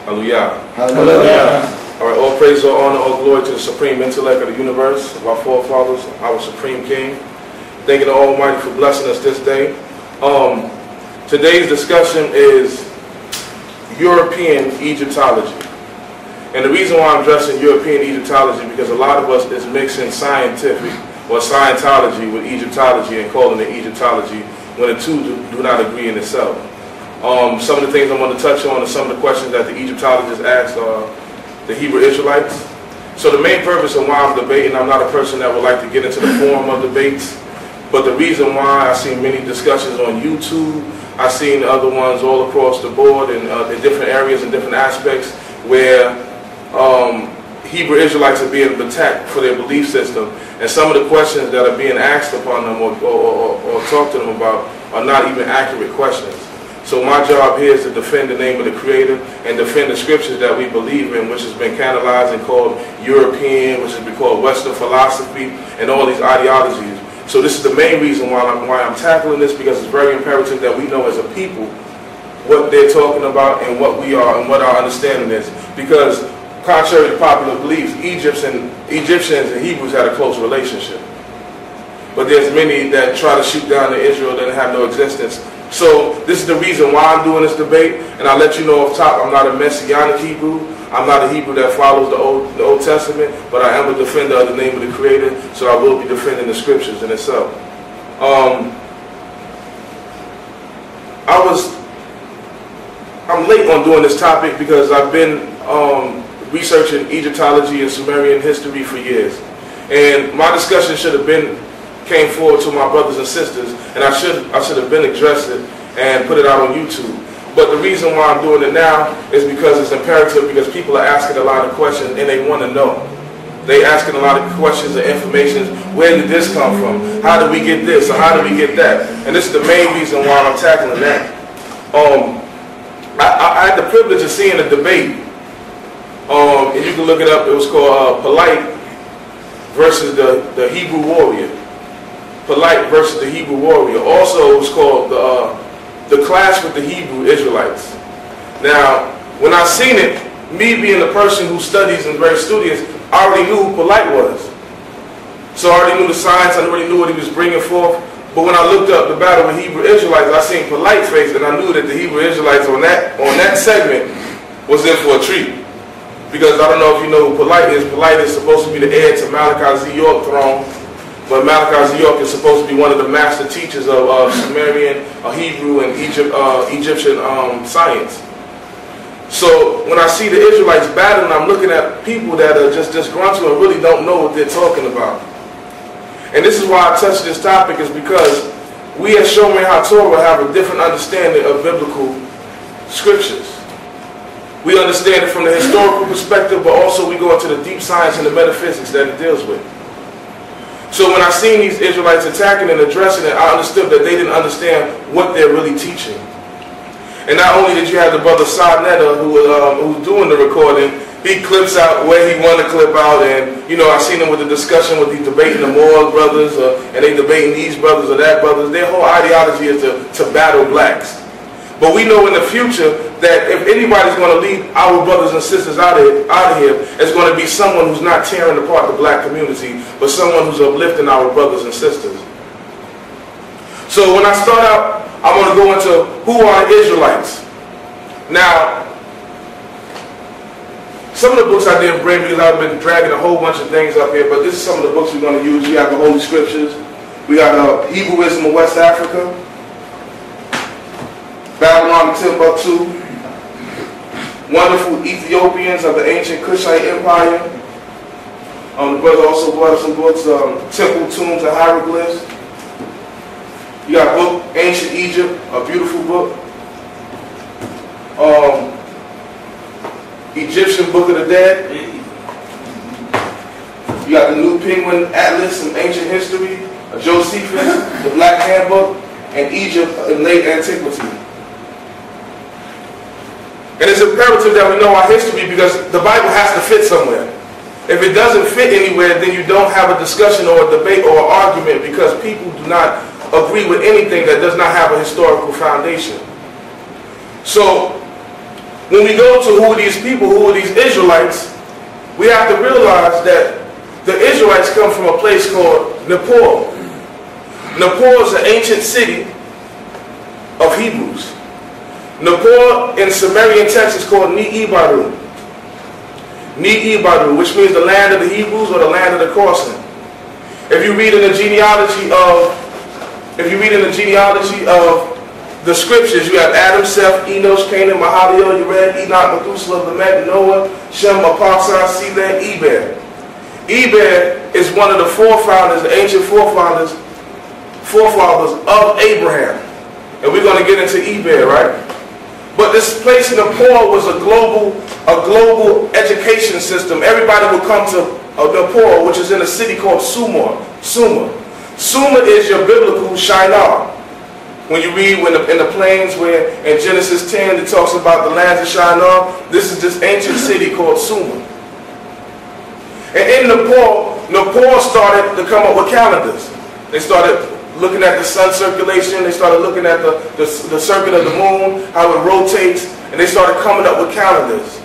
Hallelujah. Hallelujah. All right, all praise, all honor, all glory to the supreme intellect of the universe, of our forefathers, our supreme king. Thanking the Almighty for blessing us this day. Today's discussion is European Egyptology. And the reason why I'm addressing European Egyptology because a lot of us is mixing scientific or Scientology with Egyptology and calling it Egyptology when the two do not agree in itself. Some of the things I want to touch on are some of the questions that the Egyptologists asked the Hebrew Israelites. So the main purpose of why I'm debating, I'm not a person that would like to get into the form of debates, but the reason why I seen many discussions on YouTube, I've seen other ones all across the board in different areas and different aspects where Hebrew Israelites are being attacked for their belief system, and some of the questions that are being asked upon them or talked to them about are not even accurate questions. So my job here is to defend the name of the Creator and defend the scriptures that we believe in, which has been canonized and called European, which has been called Western philosophy, and all these ideologies. So this is the main reason why I'm tackling this, because it's very imperative that we know as a people what they're talking about and what we are and what our understanding is. Because contrary to popular beliefs, Egyptians and Hebrews had a close relationship. But there's many that try to shoot down to Israel that have no existence. So this is the reason why I'm doing this debate, and I'll let you know off top, I'm not a Messianic Hebrew. I'm not a Hebrew that follows the Old Testament, but I am a defender of the name of the Creator, so I will be defending the scriptures in itself. I'm late on doing this topic because I've been researching Egyptology and Sumerian history for years, and my discussion came forward to my brothers and sisters, and I should have been addressed it and put it out on YouTube. But the reason why I'm doing it now is because it's imperative, because people are asking a lot of questions and they want to know. They asking a lot of questions and information. Where did this come from? How did we get this? Or how did we get that? And this is the main reason why I'm tackling that. I had the privilege of seeing a debate, and you can look it up. It was called Polite versus the Hebrew Warrior. Polite versus the Hebrew Warrior. Also, it was called the Clash with the Hebrew Israelites. Now, when I seen it, me being the person who studies and very studious, I already knew who Polite was. So I already knew the science, I already knew what he was bringing forth. But when I looked up the battle with Hebrew Israelites, I seen Polite's face, and I knew that the Hebrew Israelites on that segment was in for a treat. Because I don't know if you know who Polite is. Polite is supposed to be the heir to Malachi's York throne. But Malachi's York is supposed to be one of the master teachers of Sumerian, Hebrew, and Egyptian science. So when I see the Israelites battling, I'm looking at people that are just disgruntled and really don't know what they're talking about. And this is why I touch this topic, is because we at SHOMREY HaTorah have a different understanding of biblical scriptures. We understand it from the historical perspective, but also we go into the deep science and the metaphysics that it deals with. So when I seen these Israelites attacking and addressing it, I understood that they didn't understand what they're really teaching. And not only did you have the brother Sadnetta who's doing the recording, he clips out where he wanted to clip out, and you know, I seen him with the discussion with the debating the Moore brothers, and they debating these brothers or that brothers. Their whole ideology is to battle blacks. But we know in the future that if anybody's going to lead our brothers and sisters out of here, it's going to be someone who's not tearing apart the black community, but someone who's uplifting our brothers and sisters. So when I start out, I want to go into who are the Israelites. Now, some of the books I didn't bring because I've been dragging a whole bunch of things up here, but this is some of the books we're going to use. We have the Holy Scriptures. We got Hebrewism of West Africa, Babylon and Timbuktu, Wonderful Ethiopians of the Ancient Kushite Empire. The brother also brought up some books, Temple Tombs and Hieroglyphs. You got a book, Ancient Egypt, a beautiful book. Egyptian Book of the Dead. You got the New Penguin Atlas in Ancient History, Josephus, the Black Handbook, and Egypt in Late Antiquity. And it's imperative that we know our history, because the Bible has to fit somewhere. If it doesn't fit anywhere, then you don't have a discussion or a debate or an argument, because people do not agree with anything that does not have a historical foundation. So when we go to who are these people, who are these Israelites, we have to realize that the Israelites come from a place called Nippur. Nippur is an ancient city of Hebrews. Nippur in Sumerian text is called Ni'ibaru. Ni'ibaru, which means the land of the Hebrews or the land of the crossing. If you read in the genealogy of the scriptures, you have Adam, Seth, Enosh, Canaan, Mahalalel, Yared, Enoch, Methuselah, Lamech, Noah, Shem, Mephibosheth, Selah, Eber. Eber is one of the forefathers, the ancient forefathers of Abraham. And we're going to get into Eber, right? But this place in Nippur was a global education system. Everybody would come to Nippur, which is in a city called Sumer. Sumer is your biblical Shinar. When you read in the plains where in Genesis 10 it talks about the lands of Shinar, this is this ancient city called Sumer. And in Nippur started to come up with calendars. They started looking at the sun circulation, they started looking at the circuit of the moon, how it rotates, and they started coming up with calendars.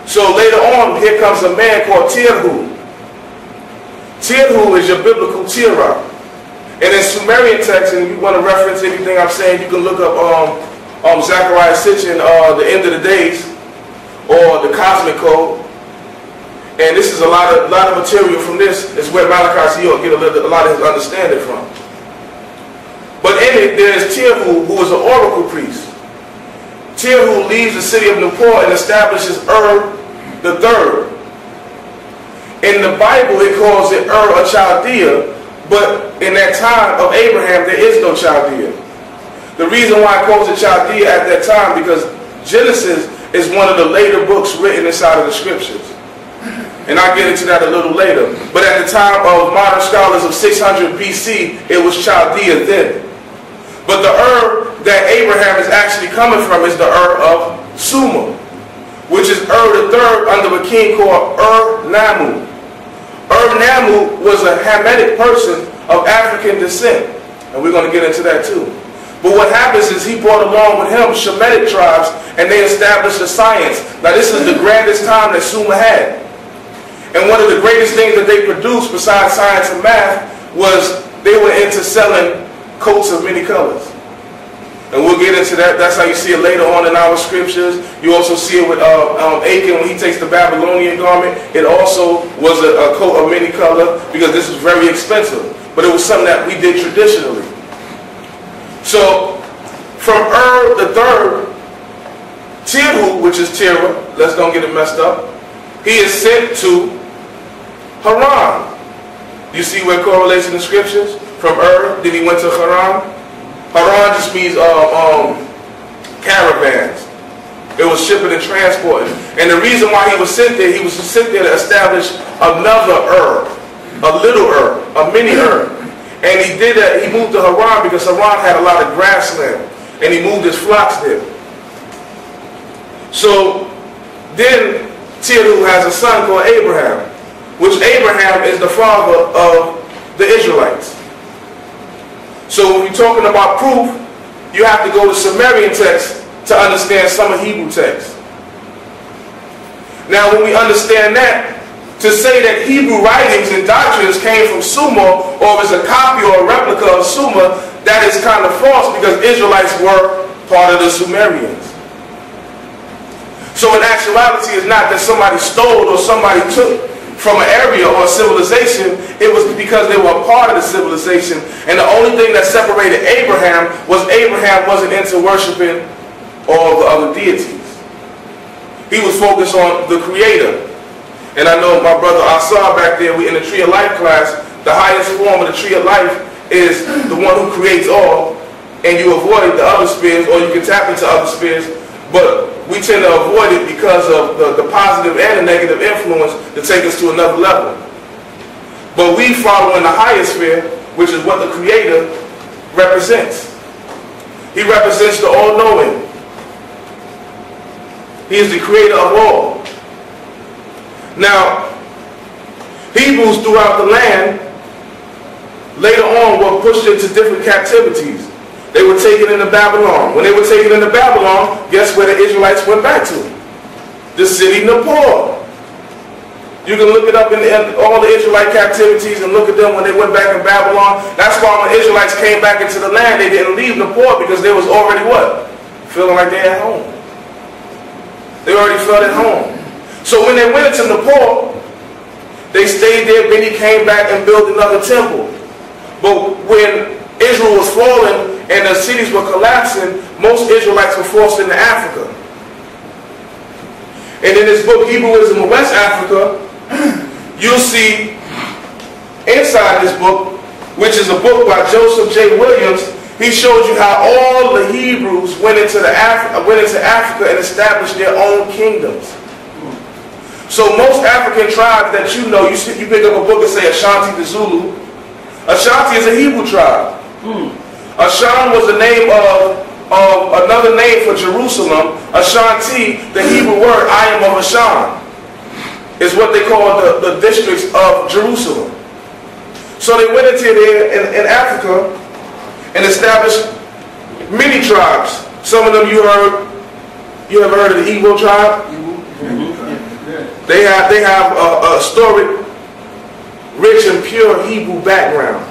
So later on, here comes a man called Tirhu. Tirhu is your biblical Terah. And in Sumerian text, and you want to reference anything I'm saying, you can look up Zechariah Sitchin, The End of the Days, or the Cosmic Code. And this is a lot of material from this. It's where Malachi Ziyot get a lot of his understanding from. But in it, there's Tirhu, who is an oracle priest. Tirhu leaves the city of Nippur and establishes the third. In the Bible, it calls it a Chaldea. But in that time of Abraham, there is no Chaldea. The reason why it calls it Chaldea at that time, because Genesis is one of the later books written inside of the scriptures. And I'll get into that a little later. But at the time of modern scholars of 600 BC, it was Chaldea then. But the that Abraham is actually coming from is the of Sumer, which is the third under a king called Namu. Namu was a Hamitic person of African descent, and we're going to get into that too. But what happens is he brought along with him Shemitic tribes, and they established a science. Now this is the grandest time that Sumer had. And one of the greatest things that they produced besides science and math was they were into selling coats of many colors. And we'll get into that. That's how you see it later on in our scriptures. You also see it with Achan when he takes the Babylonian garment. It also was a coat of many color because this was very expensive. But it was something that we did traditionally. So from the third, Tirhu, which is Terah, let's don't get it messed up, he is sent to Haran. You see where it correlates in the scriptures? From then he went to Haran. Haran just means caravans. It was shipping and transporting. And the reason why he was sent there to establish another a little a mini And he did that, he moved to Haran because Haran had a lot of grassland. And he moved his flocks there. So then Tirhu has a son called Abraham, which Abraham is the father of the Israelites. So when we're talking about proof, you have to go to Sumerian text to understand some of Hebrew text. Now when we understand that, to say that Hebrew writings and doctrines came from Sumer or is a copy or a replica of Sumer, that is kind of false because Israelites were part of the Sumerians. So in actuality, it's not that somebody stole or somebody took from an area or a civilization. It was because they were a part of the civilization. And the only thing that separated Abraham was Abraham wasn't into worshiping all the other deities. He was focused on the Creator. And I know my brother Asar back there, we in the Tree of Life class, the highest form of the Tree of Life is the one who creates all, and you avoid the other spheres, or you can tap into other spheres, but we tend to avoid it because of the positive and the negative influence to take us to another level. But we follow in the highest sphere, which is what the Creator represents. He represents the all-knowing. He is the creator of all. Now, Hebrews throughout the land later on were pushed into different captivities. They were taken into Babylon. When they were taken into Babylon, guess where the Israelites went back to? the city Nepal. You can look it up in all the Israelite captivities and look at them when they went back in Babylon. That's why when Israelites came back into the land, they didn't leave Nepal, because they was already what? Feeling like they at home. They already felt at home. So when they went into Nepal, they stayed there. Benny came back and built another temple. But when Israel was falling and the cities were collapsing, most Israelites were forced into Africa. And in this book, Hebrewism of West Africa, you'll see inside this book, which is a book by Joseph J. Williams, he shows you how all the Hebrews went into Africa and established their own kingdoms. So most African tribes that you know, you pick up a book and say Ashanti the Zulu. Ashanti is a Hebrew tribe. Ashan was the name of another name for Jerusalem. Ashanti, the Hebrew word, I am of Ashan, is what they call the districts of Jerusalem. So they went into there in Africa and established many tribes. Some of them you have heard of the Igbo tribe? They have a historic, rich and pure Hebrew background.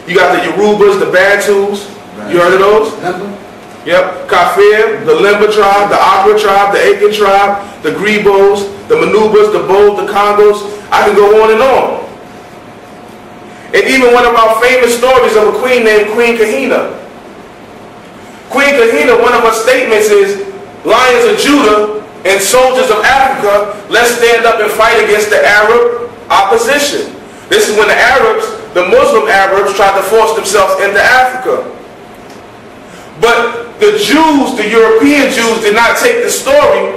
You got the Yorubas, the Bantus. You heard of those? Yep. Kafir, the Limba tribe, the Accra tribe, the Akan tribe, the Gribos, the Manubas, the Bos, the Congos. I can go on and on. And even one of our famous stories of a queen named Queen Kahina. Queen Kahina, one of her statements is, Lions of Judah and soldiers of Africa, let's stand up and fight against the Arab opposition. This is when the Arabs, the Muslim Arabs, tried to force themselves into Africa. But the Jews, the European Jews, did not take the story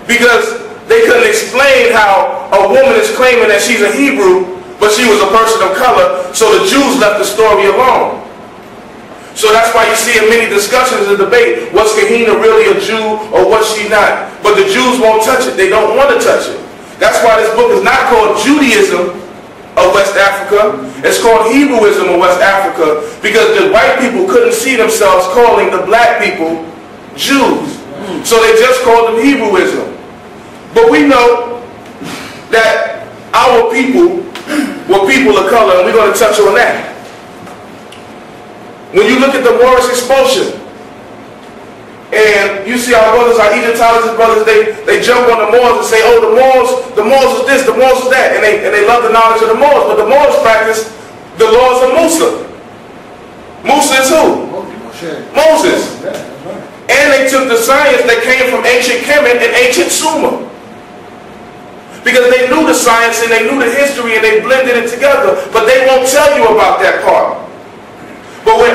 because they couldn't explain how a woman is claiming that she's a Hebrew, but she was a person of color, so the Jews left the story alone. So that's why you see in many discussions and debate, was Kahina really a Jew or was she not? But the Jews won't touch it. They don't want to touch it. That's why this book is not called Judaism of West Africa. It's called Hebrewism of West Africa, because the white people couldn't see themselves calling the black people Jews. So they just called them Hebrewism. But we know that our people were people of color, and we're going to touch on that. When you look at the Moorish expulsion, and you see our brothers, our Egyptologist brothers, they jump on the Moors and say, oh, the Moors is this, the Moors is that, and they love the knowledge of the Moors, but the Moors practice the laws of Musa. Musa is who? Moses. And they took the science that came from ancient Kemet and ancient Sumer, because they knew the science and they knew the history and they blended it together, but they won't tell you about that part. But when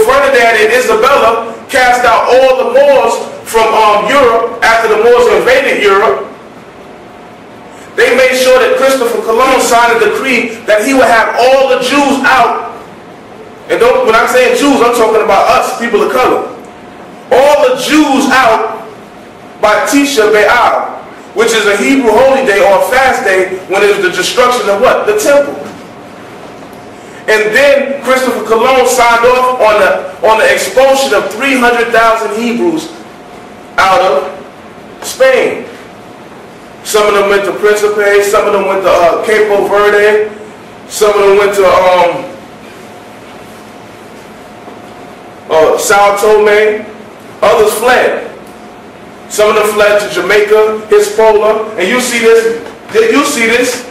Ferdinand and Isabella cast out all the Moors from Europe after the Moors invaded Europe, they made sure that Christopher Columbus signed a decree that he would have all the Jews out. And when I'm saying Jews, I'm talking about us, people of color. All the Jews out by Tisha B'Av, which is a Hebrew holy day or a fast day when it was the destruction of what? The temple. And then Christopher Columbus signed off on the expulsion of 300,000 Hebrews out of Spain. Some of them went to Principe, some of them went to Capo Verde, some of them went to Sao Tome, others fled. Some of them fled to Jamaica, Hispaniola, and you see this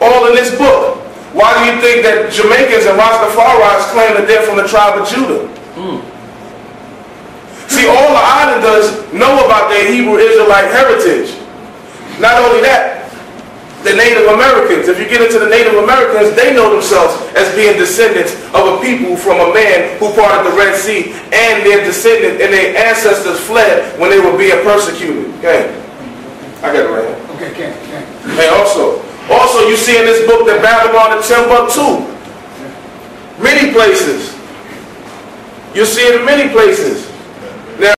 all in this book. Why do you think that Jamaicans and Rastafaris claim that they're from the tribe of Judah? See, all the islanders know about their Hebrew Israelite heritage. Not only that, the Native Americans, if you get into the Native Americans, they know themselves as being descendants of a people from a man who parted the Red Sea, and their descendants and their ancestors fled when they were being persecuted. Okay, I got it right here. Okay. Hey, also you see in this book that Babylon and Timbuktu, many places. You see it in many places.